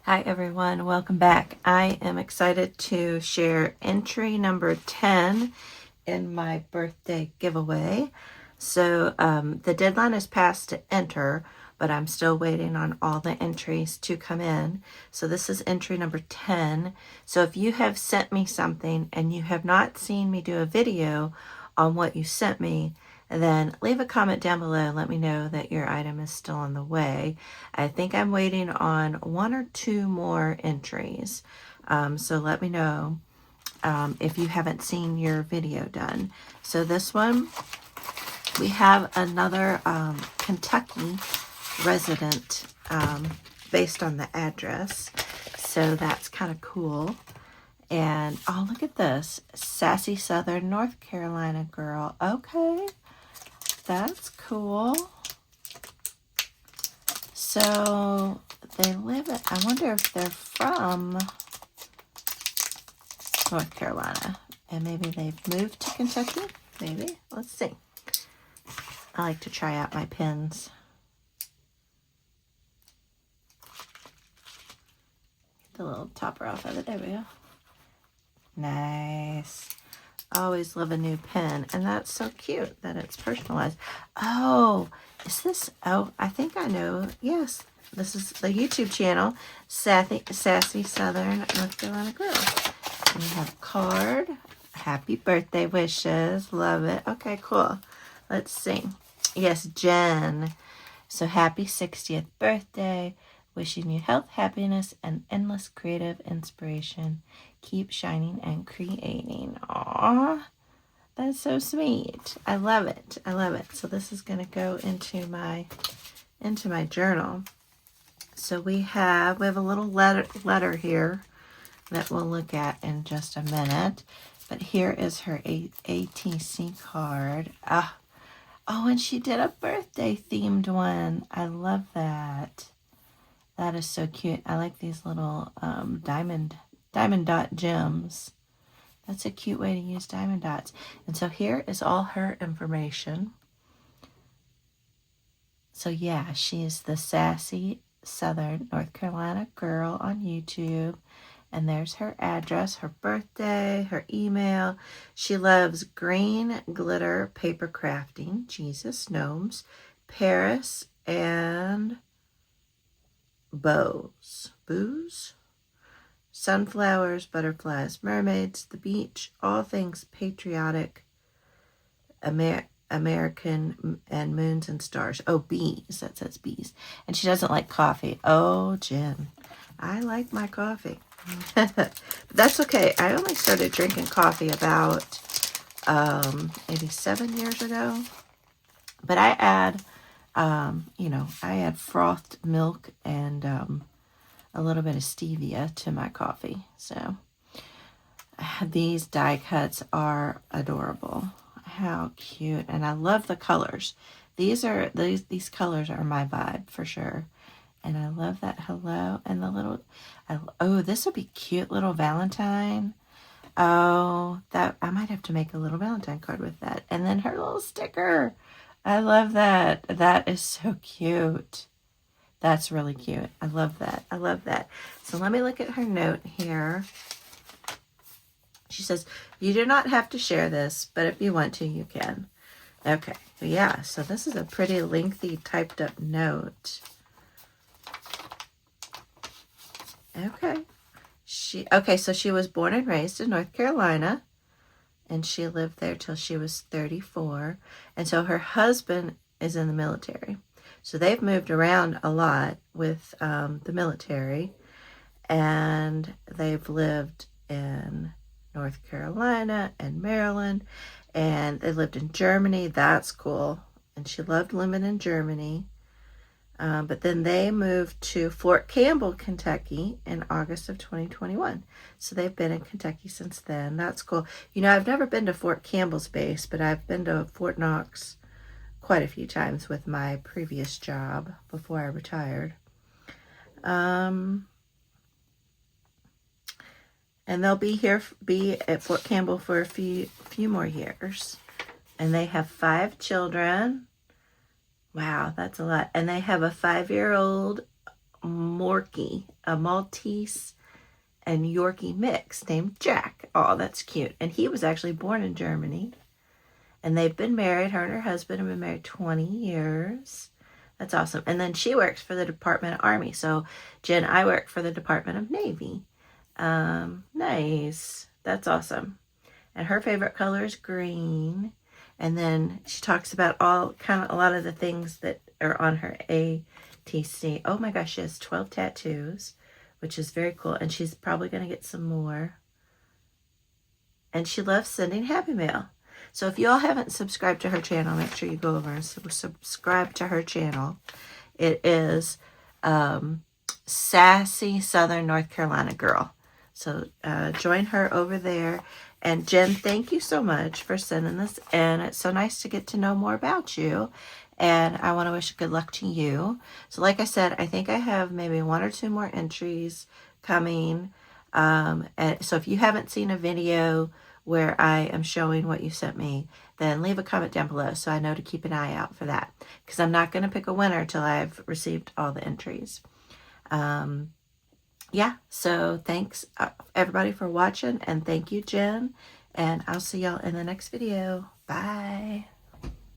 Hi everyone, welcome back. I am excited to share entry number 10 in my birthday giveaway. So the deadline is passed to enter, but I'm still waiting on all the entries to come in. So this is entry number 10. So if you have sent me something and you have not seen me do a video on what you sent me, then leave a comment down below and let me know that your item is still on the way. I think I'm waiting on 1 or 2 more entries. So let me know if you haven't seen your video done. So this one, we have another Kentucky resident based on the address. So that's kind of cool. And oh, look at this. Sassy Southern North Carolina girl. Okay. That's cool. So they live in, I wonder if they're from North Carolina and maybe they've moved to Kentucky. Maybe. Let's see. I like to try out my pins. Get the little topper off of it. There we go. Nice. Always love a new pen, and that's so cute that it's personalized. Oh, is this, oh, I think I know. Yes, this is the YouTube channel, Sassy Southern North Carolina Girl. And we have a card. Happy birthday wishes. Love it. Okay, cool. Let's see. Yes, Jenn. So happy 60th birthday. Wishing you health, happiness, and endless creative inspiration. Keep shining and creating. Aww, that's so sweet. I love it. I love it. So this is going to go into my journal. So we have a little letter here that we'll look at in just a minute. But here is her ATC card. Oh, and she did a birthday themed one. I love that. That is so cute. I like these little diamond dot gems. That's a cute way to use diamond dots. And so here is all her information. So yeah, she is the Sassy Southern North Carolina Girl on YouTube. And there's her address, her birthday, her email. She loves green glitter paper crafting, Jesus, gnomes, Paris, and booze, sunflowers, butterflies, mermaids, the beach, all things patriotic, American, and moons and stars. Oh, bees. That says bees. And she doesn't like coffee. Oh, Jenn, I like my coffee. But that's okay. I only started drinking coffee about maybe 7 years ago. But I add I add frothed milk and a little bit of stevia to my coffee. So these die cuts are adorable. How cute. And I love the colors. These colors are my vibe for sure. And I love that hello and the little, oh, this would be cute little Valentine. Oh, that I might have to make a little Valentine card with that. And then her little sticker. I love that. That is so cute. That's really cute. I love that. I love that. So let me look at her note here. She says, you do not have to share this, but if you want to, you can. Okay. Yeah, so this is a pretty lengthy typed up note. Okay. So she was born and raised in North Carolina. And she lived there till she was 34. And so her husband is in the military. So they've moved around a lot with the military. And they've lived in North Carolina and Maryland. And they lived in Germany. That's cool. And she loved living in Germany. But then they moved to Fort Campbell, Kentucky in August of 2021. So they've been in Kentucky since then. That's cool. You know, I've never been to Fort Campbell's base, but I've been to Fort Knox quite a few times with my previous job before I retired. And they'll be at Fort Campbell for a few more years. And they have 5 children. Wow, that's a lot. And they have a 5-year-old Morkie, a Maltese and Yorkie mix named Jack. Oh, that's cute. And he was actually born in Germany. And they've been married. Her and her husband have been married 20 years. That's awesome. And then she works for the Department of Army. So, Jen, I work for the Department of Navy. Nice. That's awesome. And her favorite color is green. And then she talks about a lot of the things that are on her ATC. Oh my gosh, she has 12 tattoos, which is very cool. And she's probably going to get some more. And she loves sending Happy Mail. So if you all haven't subscribed to her channel, make sure you go over and subscribe to her channel. It is Sassy Southern North Carolina Girl. So join her over there. And Jen, thank you so much for sending this in. It's so nice to get to know more about you. And I want to wish good luck to you. So like I said, I think I have maybe 1 or 2 more entries coming. And so if you haven't seen a video where I am showing what you sent me, then leave a comment down below so I know to keep an eye out for that. Because I'm not going to pick a winner till I've received all the entries. Yeah, so thanks everybody for watching, and thank you, Jen, and I'll see y'all in the next video. Bye.